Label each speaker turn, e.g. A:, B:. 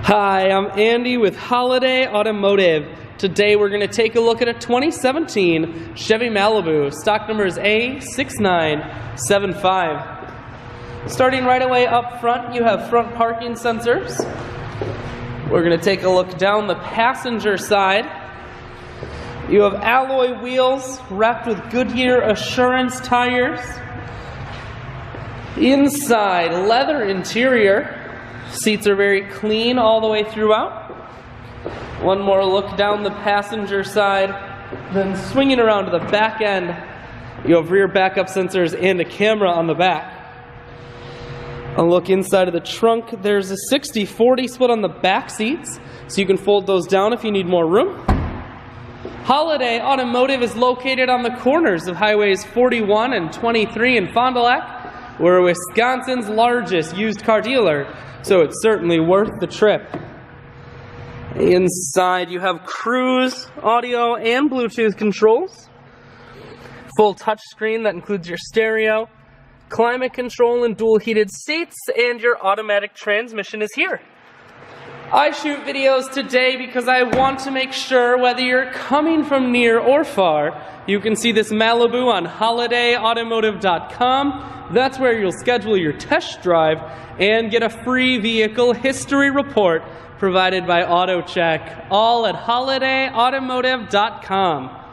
A: Hi, I'm Andy with Holiday Automotive. Today we're going to take a look at a 2017 Chevy Malibu. Stock number is A6975. Starting right away up front, you have front parking sensors. We're going to take a look down the passenger side. You have alloy wheels wrapped with Goodyear Assurance tires. Inside, leather interior. Seats are very clean all the way throughout. One more look down the passenger side. Then swinging around to the back end, you have rear backup sensors and a camera on the back. A look inside of the trunk. There's a 60-40 split on the back seats, so you can fold those down if you need more room. Holiday Automotive is located on the corners of highways 41 and 23 in Fond du Lac. We're Wisconsin's largest used car dealer, so it's certainly worth the trip. Inside you have cruise, audio, and Bluetooth controls. Full touchscreen that includes your stereo, climate control and dual heated seats, and your automatic transmission is here. I shoot videos today because I want to make sure whether you're coming from near or far, you can see this Malibu on holidayautomotive.com. That's where you'll schedule your test drive and get a free vehicle history report provided by AutoCheck, all at holidayautomotive.com.